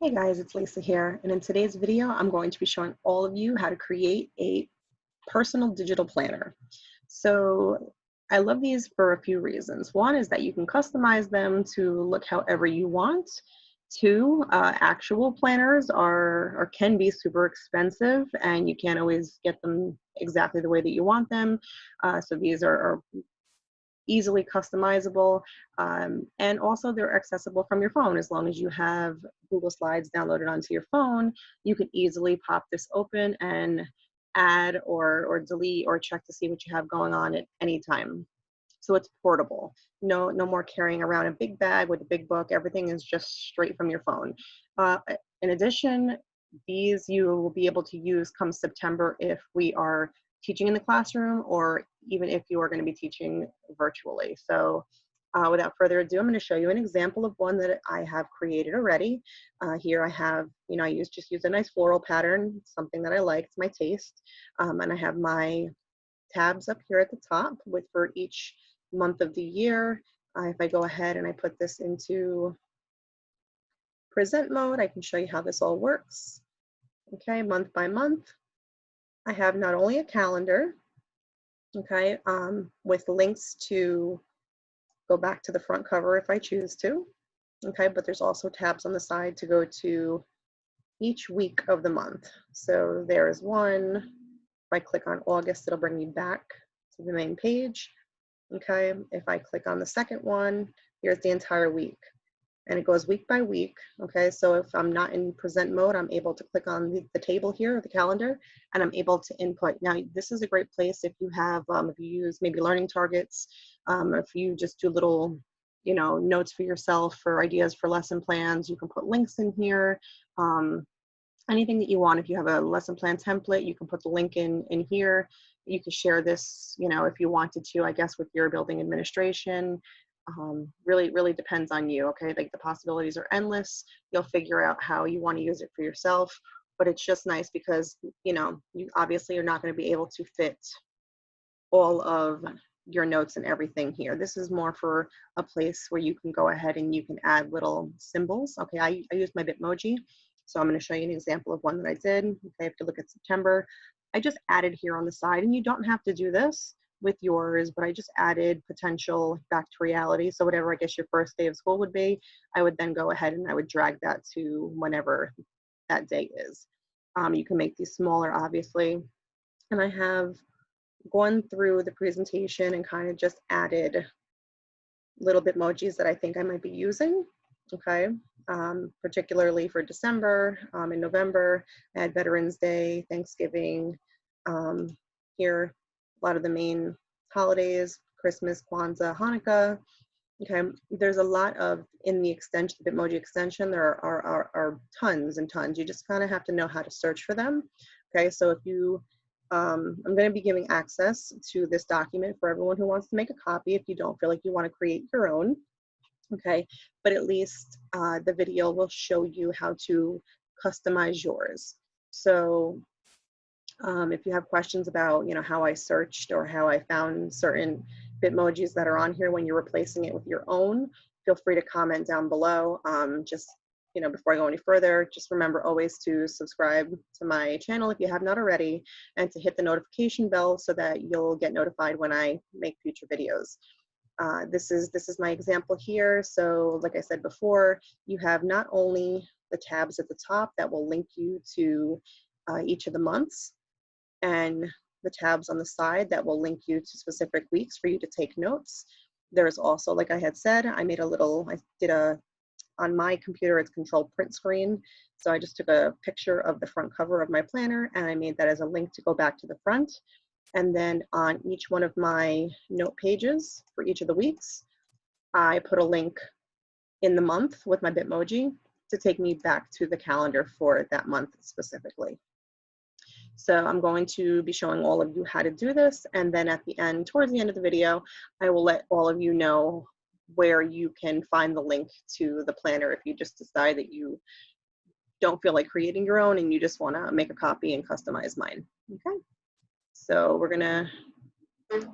Hey guys, it's Lisa here, and in today's video, I'm going to be showing all of you how to create a personal digital planner. So I love these for a few reasons. One is that you can customize them to look however you want. Two, actual planners are or can be super expensive, and you can't always get them exactly the way that you want them. So these are easily customizable, and also they're accessible from your phone. As long as you have Google Slides downloaded onto your phone, you can easily pop this open and add or delete or check to see what you have going on at any time. So it's portable. No more carrying around a big bag with a big book. Everything is just straight from your phone. Uh, in addition, these you will be able to use come September if we are teaching in the classroom, or even if you are going to be teaching virtually. So without further ado, I'm going to show you an example of one that I have created already. Here I have, I just use a nice floral pattern, something that I like, it's my taste. And I have my tabs up here at the top with for each month of the year. If I go ahead and I put this into present mode, I can show you how this all works. Okay, month by month. I have not only a calendar, okay, with links to go back to the front cover if I choose to, okay, but there's also tabs on the side to go to each week of the month. So there's one. If I click on August, it'll bring me back to the main page. Okay, if I click on the second one, here's the entire week. And it goes week by week. Okay, so if I'm not in present mode, I'm able to click on the table here, the calendar, and I'm able to input. Now, this is a great place if you have, if you use maybe learning targets, if you just do little, notes for yourself or ideas for lesson plans, you can put links in here. Anything that you want. If you have a lesson plan template, you can put the link in here. You can share this, if you wanted to, I guess, with your building administration. Really depends on you. Okay, like the possibilities are endless. You'll figure out how you want to use it for yourself, but it's just nice because you obviously are not going to be able to fit all of your notes and everything here. This is more for a place where you can go ahead and you can add little symbols. Okay, I use my Bitmoji, so I'm going to show you an example of one that I did. Okay, if you look at September, I just added here on the side, and you don't have to do this with yours, but I just added potential back to reality. So whatever I guess your first day of school would be, I would then go ahead and I would drag that to whenever that day is. You can make these smaller, obviously. And I have gone through the presentation and kind of just added little Bitmojis that I think I might be using. Okay, particularly for December. In November, I had Veterans Day, Thanksgiving. Here, a lot of the main holidays, Christmas, Kwanzaa, Hanukkah. Okay, there's a lot of, in the extension, the Bitmoji extension, there are tons and tons. You just kind of have to know how to search for them. Okay, so if you, I'm going to be giving access to this document for everyone who wants to make a copy if you don't feel like you want to create your own. Okay, but at least the video will show you how to customize yours. So if you have questions about, how I searched or how I found certain Bitmojis that are on here when you're replacing it with your own, feel free to comment down below. Just, before I go any further, just remember always to subscribe to my channel if you have not already, and to hit the notification bell so that you'll get notified when I make future videos. This is my example here. So like I said before, you have not only the tabs at the top that will link you to each of the months, and the tabs on the side that will link you to specific weeks for you to take notes. There's also, like I had said, I did on my computer, it's control print screen. So I just took a picture of the front cover of my planner and I made that as a link to go back to the front. And then on each one of my note pages for each of the weeks, I put a link in the month with my Bitmoji to take me back to the calendar for that month specifically. So I'm going to be showing all of you how to do this. And then at the end, towards the end of the video, I will let all of you know where you can find the link to the planner if you just decide that you don't feel like creating your own and you just want to make a copy and customize mine. Okay, so we're gonna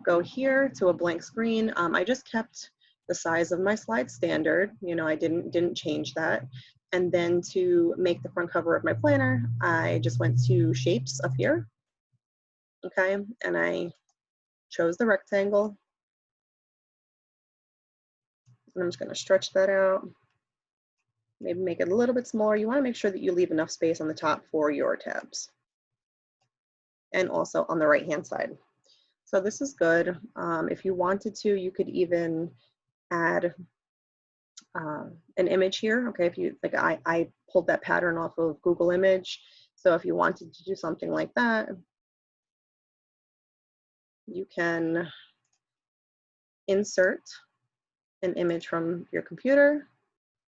go here to a blank screen. I just kept the size of my slide standard. I didn't change that. And then to make the front cover of my planner, I just went to shapes up here, okay? And I chose the rectangle. And I'm just gonna stretch that out, maybe make it a little bit smaller. You wanna make sure that you leave enough space on the top for your tabs. And also on the right-hand side. So this is good. If you wanted to, you could even add an image here. Okay, if you like, I pulled that pattern off of Google Image. So if you wanted to do something like that, you can insert an image from your computer.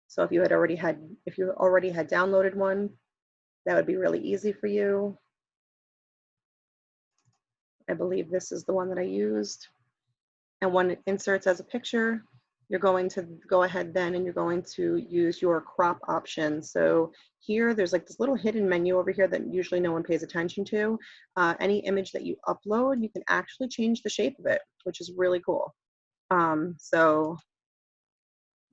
So if you already had downloaded one, that would be really easy for you. I believe this is the one that I used. And when it inserts as a picture, you're going to go ahead then and you're going to use your crop option. So here, there's like this little hidden menu over here that usually no one pays attention to. Any image that you upload, you can actually change the shape of it, which is really cool. So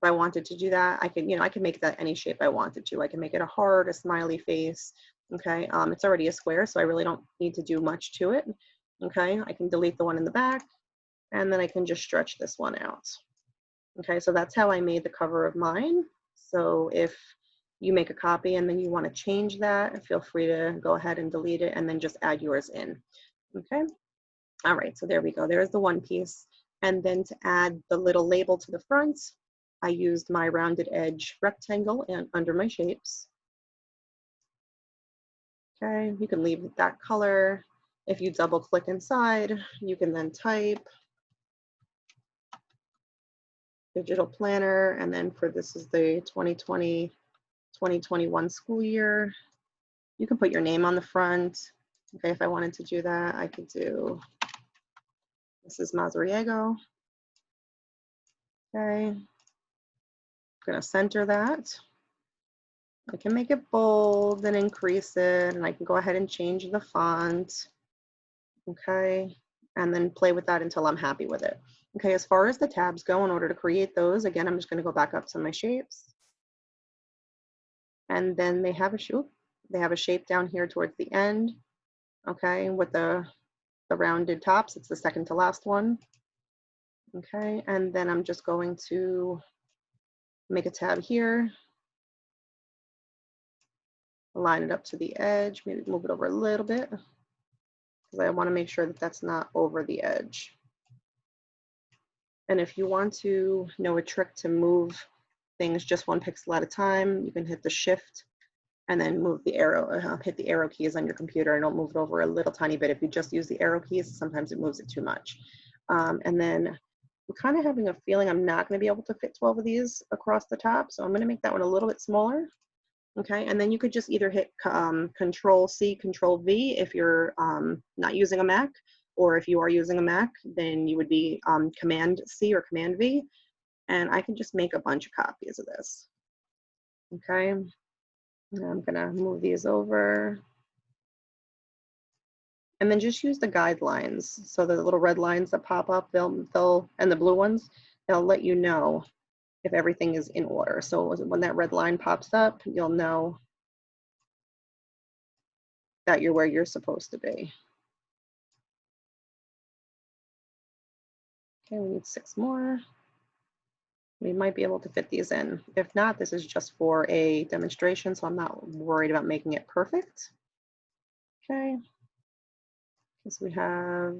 if I wanted to do that, I can make that any shape I wanted to. I can make it a heart, a smiley face. Okay, it's already a square, so I really don't need to do much to it. Okay, I can delete the one in the back, and then I can just stretch this one out. Okay, so that's how I made the cover of mine. So if you make a copy and then you want to change that, feel free to go ahead and delete it and then just add yours in. Okay, all right, so there we go. There's the one piece. And then to add the little label to the front, I used my rounded edge rectangle and under my shapes. Okay, you can leave that color. If you double click inside, you can then type digital planner, and then for this is the 2020-2021 school year. You can put your name on the front. Okay, if I wanted to do that, I could do Mrs. Mazariego. Okay, I'm gonna center that. I can make it bold and increase it, and I can go ahead and change the font. Okay, and then play with that until I'm happy with it. Okay, as far as the tabs go, in order to create those, again, I'm just gonna go back up to my shapes. And then they have a shape down here towards the end. Okay, with the rounded tops, it's the second to last one. Okay, and then I'm just going to make a tab here, line it up to the edge, maybe move it over a little bit, because I want to make sure that that's not over the edge. And if you want to know a trick to move things just one pixel at a time, you can hit the shift and then move the arrow, hit the arrow keys on your computer, and it'll move it over a little tiny bit. If you just use the arrow keys, sometimes it moves it too much. And then I'm kind of having a feeling I'm not going to be able to fit 12 of these across the top, so I'm going to make that one a little bit smaller. Okay, and then you could just either hit Control C, Control V if you're not using a Mac, or if you are using a Mac, then you would be Command C or Command V, and I can just make a bunch of copies of this. Okay, and I'm gonna move these over. And then just use the guidelines. So the little red lines that pop up, they'll and the blue ones, they'll let you know if everything is in order. So when that red line pops up, you'll know that you're where you're supposed to be. Okay, we need 6 more. We might be able to fit these in. If not, this is just for a demonstration, so I'm not worried about making it perfect. Okay, so we have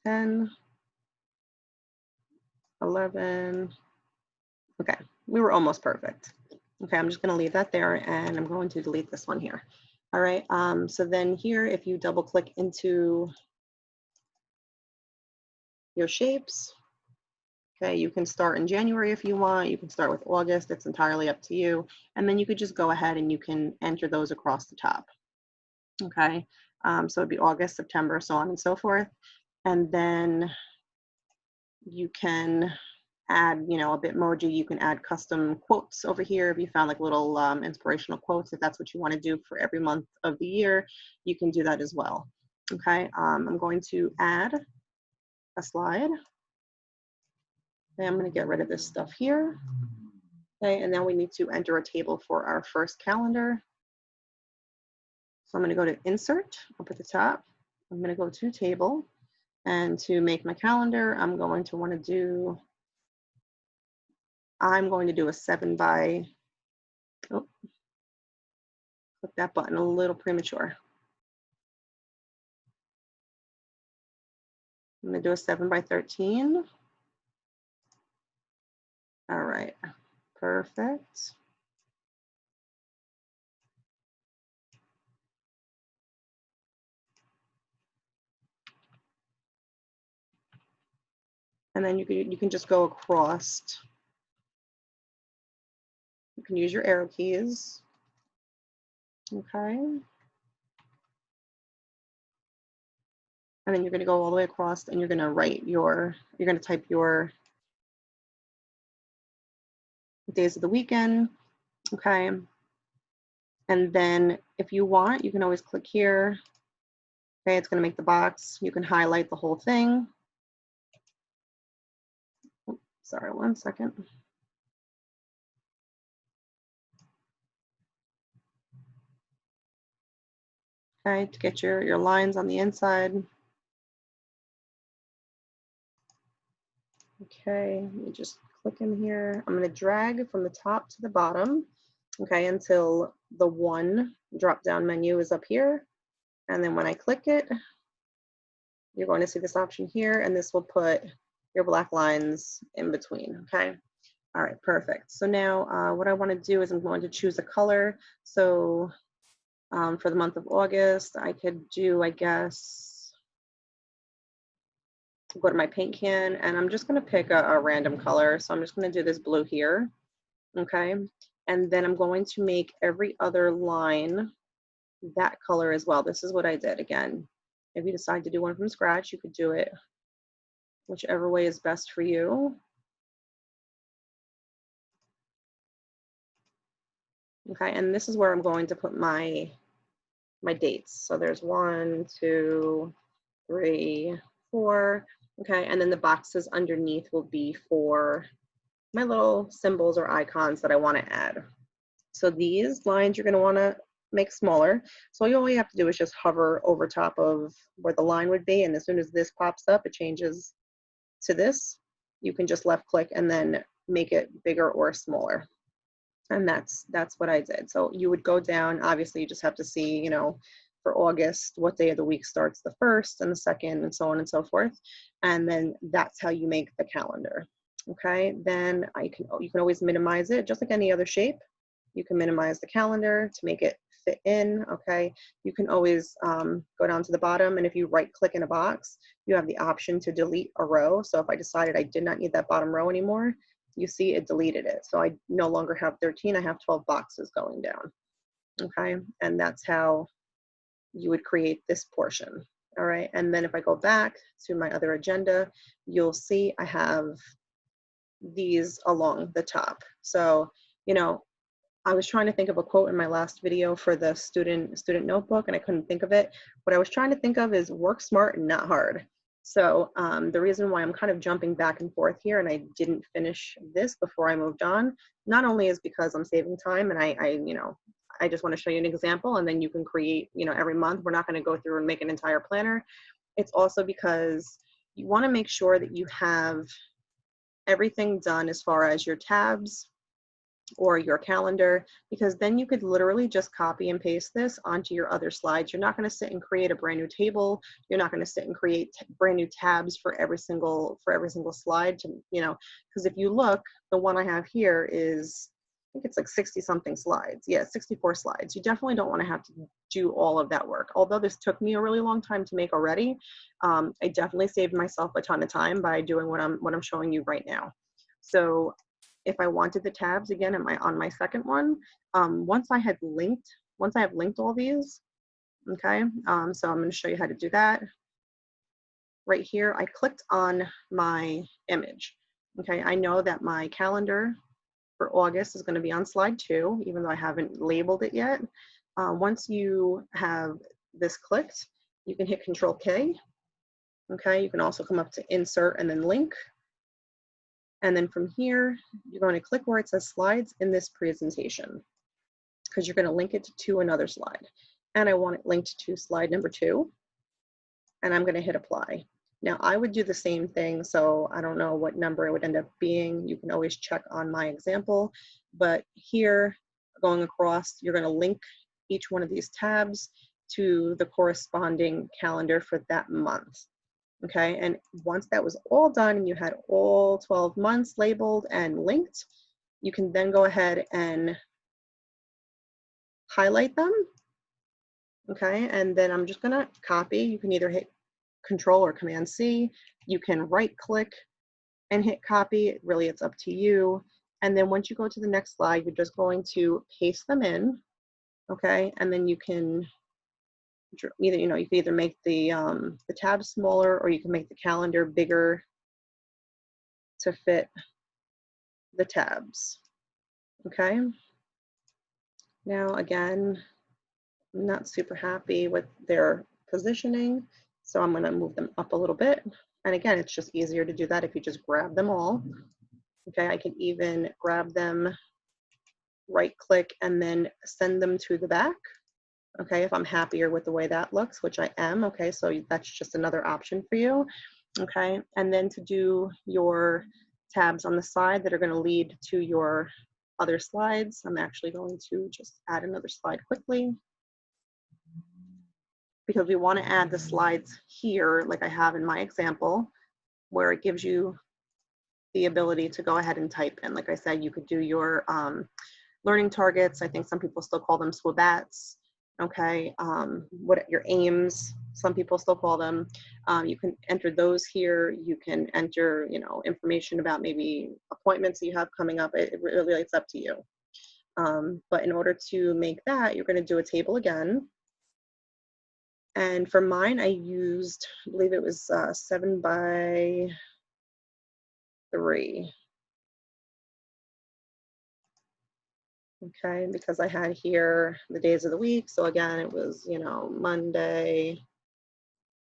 10, 11. Okay, we were almost perfect. Okay, I'm just gonna leave that there and I'm going to delete this one here. All right, so then here, if you double click into your shapes, okay, you can start in January if you want, you can start with August, it's entirely up to you. And then you could just go ahead and you can enter those across the top. Okay, so it'd be August, September, so on and so forth. And then you can add, a Bitmoji. You can add custom quotes over here. If you found like little inspirational quotes, if that's what you want to do for every month of the year, you can do that as well. Okay, I'm going to add a slide. And I'm going to get rid of this stuff here. Okay, and now we need to enter a table for our first calendar. So I'm going to go to Insert up at the top. I'm going to go to Table. And to make my calendar, I'm going to do a 7 by, oh, click that button a little premature. I'm going to do a 7 by 13. All right, perfect. And then you can just go across. You can use your arrow keys. Okay. And then you're going to go all the way across and you're going to type your days of the weekend. Okay. And then if you want, you can always click here. Okay, it's going to make the box. You can highlight the whole thing. Oh, sorry, one second. Okay, to get your lines on the inside. Okay, let me just click in here. I'm going to drag from the top to the bottom, okay, until the one drop-down menu is up here. And then when I click it, you're going to see this option here, and this will put your black lines in between, okay? All right, perfect. So now what I want to do is I'm going to choose a color. So for the month of August, I could do, I guess, go to my paint can, and I'm just going to pick a random color. So I'm just going to do this blue here, okay? And then I'm going to make every other line that color as well. This is what I did. Again, if you decide to do one from scratch, you could do it whichever way is best for you. Okay, and this is where I'm going to put my dates. So there's 1, 2, 3, 4. Okay, and then the boxes underneath will be for my little symbols or icons that I want to add. So these lines you're going to want to make smaller. So all you have to do is just hover over top of where the line would be, and as soon as this pops up, it changes to this. You can just left click and then make it bigger or smaller. And that's what I did. So you would go down, obviously you just have to see, you know, for August, what day of the week starts the 1st and the 2nd and so on and so forth. And then that's how you make the calendar. Okay, then you can always minimize it just like any other shape. You can minimize the calendar to make it fit in, okay? You can always go down to the bottom, and if you right click in a box, you have the option to delete a row. So if I decided I did not need that bottom row anymore, you see it deleted it. So I no longer have 13, I have 12 boxes going down, okay? And that's how you would create this portion, all right? And then if I go back to my other agenda, you'll see I have these along the top. So, you know, I was trying to think of a quote in my last video for the student notebook, and I couldn't think of it. What I was trying to think of is work smart and not hard. So the reason why I'm kind of jumping back and forth here and I didn't finish this before I moved on, not only is because I'm saving time and I just want to show you an example, and then you can create, you know, every month. We're not going to go through and make an entire planner. It's also because you want to make sure that you have everything done as far as your tabs or your calendar, because then you could literally just copy and paste this onto your other slides. You're not going to sit and create a brand new table. You're not going to sit and create brand new tabs for every single slide to, you know, because if you look, the one I have here is, I think it's like 60 something slides. Yeah, 64 slides. You definitely don't want to have to do all of that work. Although this took me a really long time to make already, I definitely saved myself a ton of time by doing what I'm showing you right now. So if I wanted the tabs again on my second one, once I have linked all these, okay, so I'm going to show you how to do that. Right here, I clicked on my image. Okay, I know that my calendar for August is going to be on slide 2, even though I haven't labeled it yet. Once you have this clicked, you can hit Control K. Okay, you can also come up to Insert and then Link. And then from here, you're going to click where it says slides in this presentation, because you're going to link it to another slide. And I want it linked to slide number 2. And I'm going to hit apply. Now I would do the same thing, so I don't know what number it would end up being. You can always check on my example, but here, going across, you're going to link each one of these tabs to the corresponding calendar for that month. Okay, and once that was all done and you had all 12 months labeled and linked, you can then go ahead and highlight them. Okay, and then I'm just going to copy. You can either hit Control or Command C. You can right click and hit copy. Really, it's up to you. And then once you go to the next slide, you're just going to paste them in. Okay, and then you can either, you can either make the tab smaller, or you can make the calendar bigger to fit the tabs. Okay. Now again, I'm not super happy with their positioning, so I'm going to move them up a little bit. And again, it's just easier to do that if you just grab them all. Okay, I can even grab them, right click, and then send them to the back. Okay, if I'm happier with the way that looks, which I am. Okay, so that's just another option for you. Okay, and then to do your tabs on the side that are going to lead to your other slides, I'm actually going to just add another slide quickly, because we want to add the slides here like I have in my example, where it gives you the ability to go ahead and type in. Like I said, you could do your learning targets. I think some people still call them SWOBATs. Okay, what your aims, some people still call them. You can enter those here. You can enter, information about maybe appointments that you have coming up. It really, it's up to you. But in order to make that, you're going to do a table again. And for mine, I used, I believe it was 7 by 3. Okay, because I had here the days of the week. So again, it was, Monday,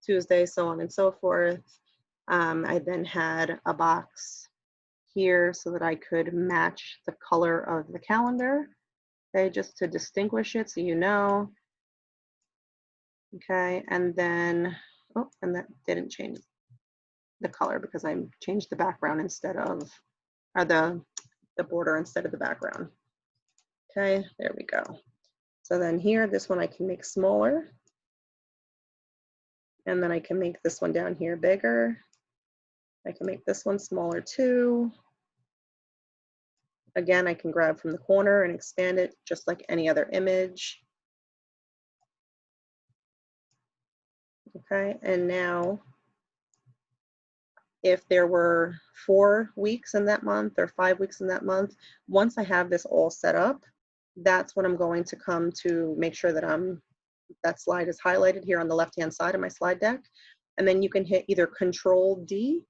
Tuesday, so on and so forth. I then had a box here so that I could match the color of the calendar. Okay, just to distinguish it so you know. Okay, and then, oh, and that didn't change the color because I changed the background instead of, or the border instead of the background. Okay, there we go. So then here, this one I can make smaller. And then I can make this one down here bigger. I can make this one smaller too. Again, I can grab from the corner and expand it just like any other image. Okay, and now if there were 4 weeks in that month or 5 weeks in that month, once I have this all set up, that's when I'm going to come to make sure that that slide is highlighted here on the left-hand side of my slide deck. And then you can hit either Control D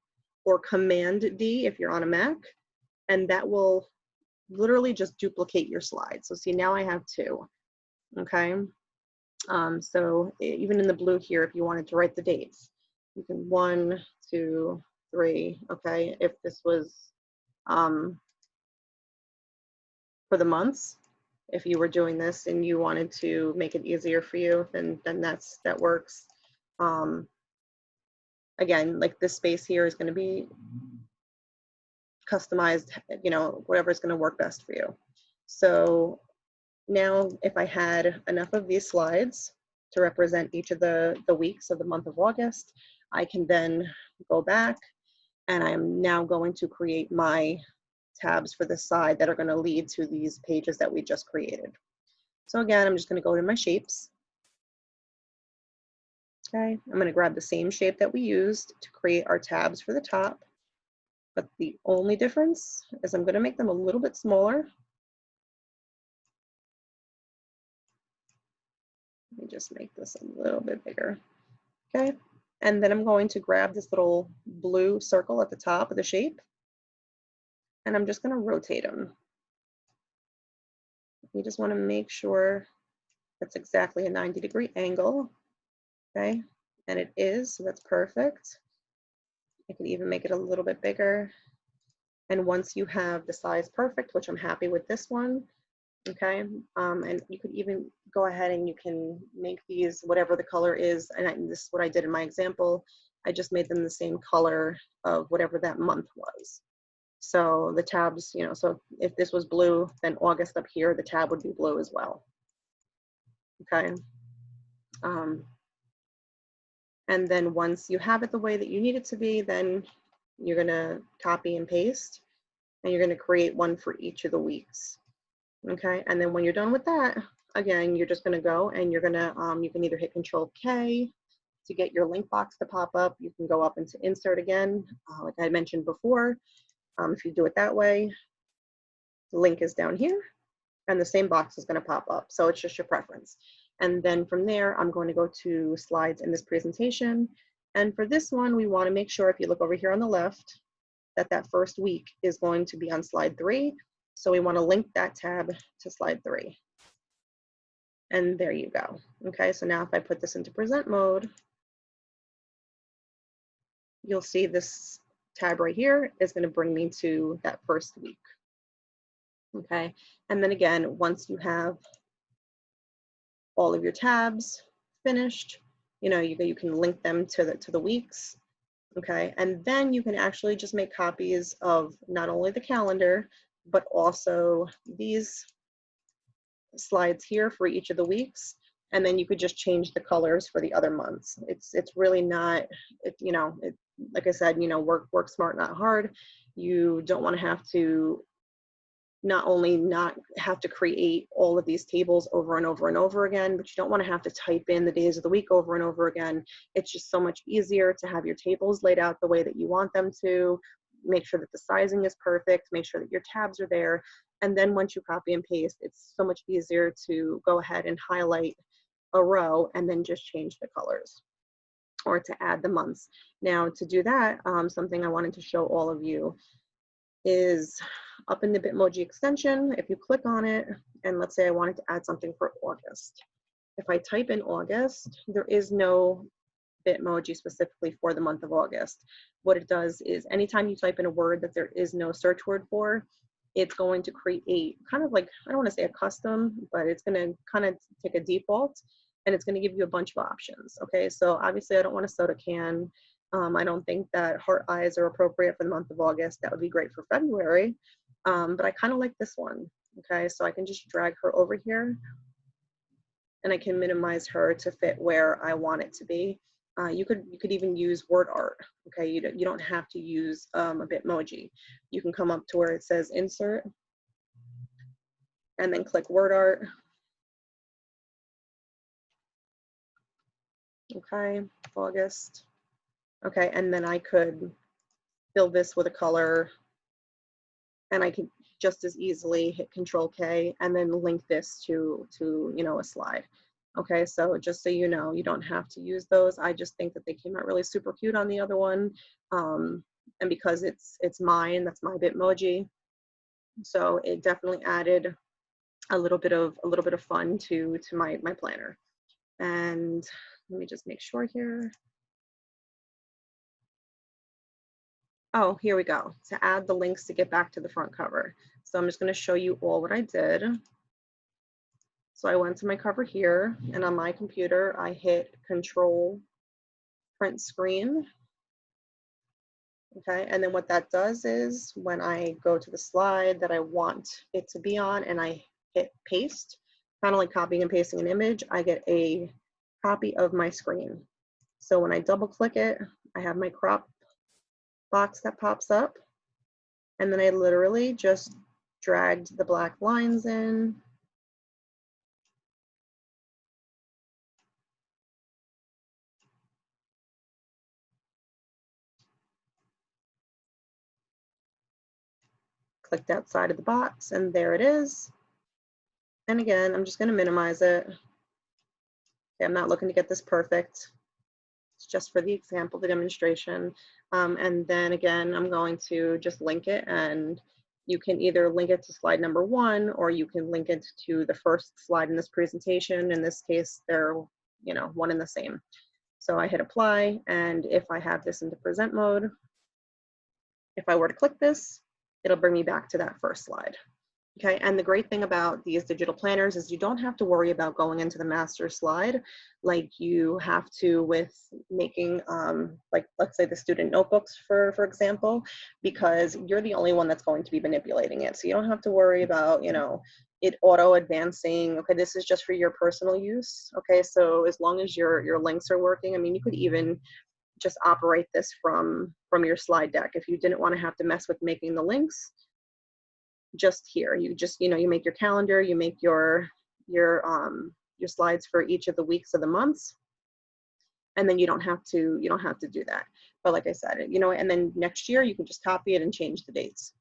or Command D if you're on a Mac, and that will literally just duplicate your slide. So see, now I have 2. Okay. So even in the blue here, if you wanted to write the dates, you can 1, 2, 3. Okay, if this was for the months, if you were doing this and you wanted to make it easier for you, then that works. Again, like this space here is going to be customized, whatever is going to work best for you. So now if I had enough of these slides to represent each of the weeks of the month of August, I can then go back and I'm now going to create my tabs for the side that are going to lead to these pages that we just created. So again, I'm just going to go to my shapes. Okay, I'm going to grab the same shape that we used to create our tabs for the top, but the only difference is I'm going to make them a little bit smaller. Let me just make this a little bit bigger. Okay, and then I'm going to grab this little blue circle at the top of the shape, and I'm just going to rotate them. You just want to make sure that's exactly a 90-degree angle. Okay, and it is, so that's perfect. I could even make it a little bit bigger. And once you have the size perfect, which I'm happy with this one, okay, and you could even go ahead and you can make these whatever the color is, and this is what I did in my example. I just made them the same color of whatever that month was. So the tabs, you know, so if this was blue, then August up here, the tab would be blue as well, okay? And then once you have it the way that you need it to be, then you're gonna copy and paste, and you're gonna create one for each of the weeks. Okay, and then when you're done with that, again, you're just gonna go and you're gonna, you can either hit Control K to get your link box to pop up. You can go up into Insert again, like I mentioned before. If you do it that way, the link is down here and the same box is gonna pop up. So it's just your preference. And then from there, I'm going to go to slides in this presentation. And for this one, we wanna make sure, if you look over here on the left, that that first week is going to be on slide 3. So we want to link that tab to slide 3. And there you go. Okay, so now if I put this into present mode, you'll see this tab right here is going to bring me to that first week. Okay, and then again, once you have all of your tabs finished, you know, you can link them to the weeks. Okay, and then you can actually just make copies of not only the calendar, but also these slides here for each of the weeks, and then you could just change the colors for the other months. It's really not, you know, like I said, you know, work smart, not hard. You don't want to have to not only not have to create all of these tables over and over and over again, but you don't want to have to type in the days of the week over and over again. It's just so much easier to have your tables laid out the way that you want them to. Make sure that the sizing is perfect, make sure that your tabs are there. And then once you copy and paste, it's so much easier to go ahead and highlight a row and then just change the colors or to add the months. Now to do that, something I wanted to show all of you is up in the Bitmoji extension. If you click on it, and let's say I wanted to add something for August. If I type in August, there is no Bitmoji specifically for the month of August. What it does is anytime you type in a word that there is no search word for, it's going to create kind of like, I don't want to say a custom, but it's going to kind of take a default and it's going to give you a bunch of options. Okay, so obviously I don't want a soda can. I don't think that heart eyes are appropriate for the month of August. That would be great for February, but I kind of like this one. Okay, so I can just drag her over here and I can minimize her to fit where I want it to be. You could even use word art. Okay, you don't have to use a Bitmoji. You can come up to where it says insert and then click word art. Okay, August. Okay, and then I could fill this with a color and I could just as easily hit Control K and then link this to you know, a slide. Okay, so just so you know, you don't have to use those. I just think that they came out really super cute on the other one. And because it's mine, that's my Bitmoji. So it definitely added a little bit of fun to my planner. And let me just make sure here. Oh, here we go. To add the links to get back to the front cover. So I'm just going to show you all what I did. So I went to my cover here, and on my computer, I hit Control Print Screen. Okay, and then what that does is when I go to the slide that I want it to be on and I hit Paste, kind of like copying and pasting an image, I get a copy of my screen. So when I double click it, I have my crop box that pops up, and then I literally just dragged the black lines in. Clicked outside of the box, and there it is. And again, I'm just going to minimize it. Okay, I'm not looking to get this perfect. It's just for the example, the demonstration. And then again, I'm going to just link it, and you can either link it to slide number 1 or you can link it to the first slide in this presentation. In this case, they're, you know, one and the same. So I hit apply, and if I have this into present mode, if I were to click this, it'll bring me back to that first slide. Okay, and the great thing about these digital planners is you don't have to worry about going into the master slide like you have to with making, like let's say the student notebooks for example, because you're the only one that's going to be manipulating it. So you don't have to worry about, you know, it auto advancing. Okay, this is just for your personal use. Okay, so as long as your links are working, I mean, you could even just operate this from your slide deck if you didn't want to have to mess with making the links. Just here, you just, you know, you make your calendar, you make your slides for each of the weeks of the months, and then you don't have to do that. But like I said, you know, and then next year you can just copy it and change the dates.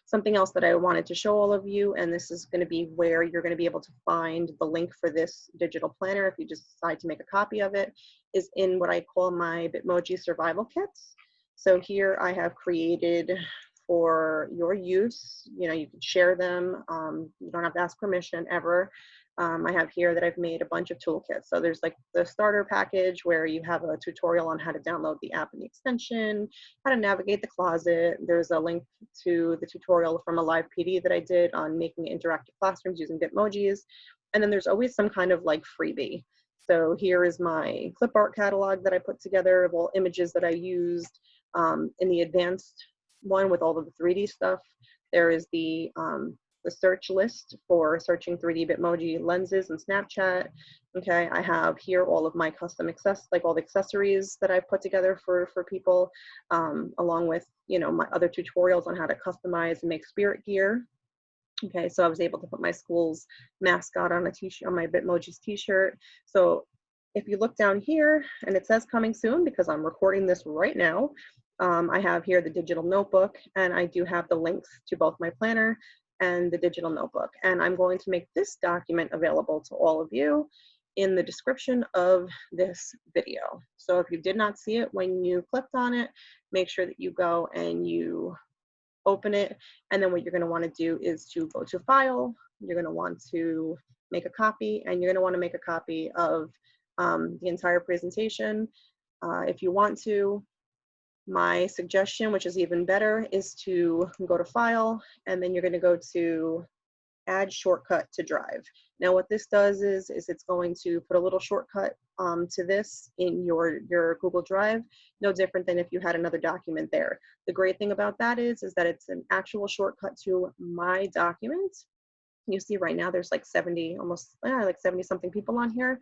Something else that I wanted to show all of you, and this is going to be where you're going to be able to find the link for this digital planner if you just decide to make a copy of it, is in what I call my Bitmoji survival kits. So here I have created for your use, you know, you can share them. You don't have to ask permission ever. I have here that I've made a bunch of toolkits. So there's like the starter package where you have a tutorial on how to download the app and the extension, how to navigate the closet. There's a link to the tutorial from a live PD that I did on making interactive classrooms using Bitmojis. And then there's always some kind of like freebie. So here is my clip art catalog that I put together of all images that I used in the advanced one with all of the 3D stuff. There is the search list for searching 3D Bitmoji lenses and Snapchat. Okay, I have here all of my custom like all the accessories that I've put together for people, along with, you know, my other tutorials on how to customize and make spirit gear. Okay, so I was able to put my school's mascot on a t-shirt, on my Bitmoji's t-shirt. So if you look down here, and it says coming soon because I'm recording this right now, I have here the digital notebook, and I do have the links to both my planner and the digital notebook. And I'm going to make this document available to all of you in the description of this video. So if you did not see it when you clicked on it, make sure that you go and you open it. And then what you're going to want to do is to go to File. You're going to want to make a copy, and you're going to want to make a copy of the entire presentation. If you want to, my suggestion, which is even better, is to go to File, and then you're going to go to Add Shortcut to Drive. Now what this does is it's going to put a little shortcut to this in your Google Drive, no different than if you had another document there. The great thing about that is that it's an actual shortcut to my document. You see right now there's like 70, almost like 70 something people on here.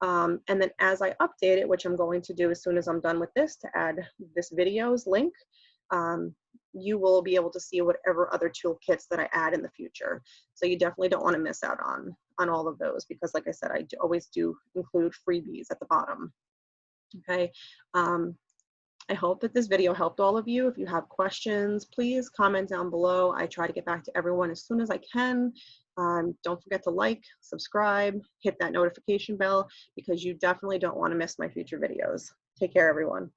And then as I update it, which I'm going to do as soon as I'm done with this, to add this video's link, you will be able to see whatever other toolkits that I add in the future. So you definitely don't want to miss out on all of those, because like I said, I always do include freebies at the bottom. Okay. I hope that this video helped all of you. If you have questions, please comment down below. I try to get back to everyone as soon as I can. Don't forget to like, subscribe, hit that notification bell, because you definitely don't want to miss my future videos. Take care, everyone.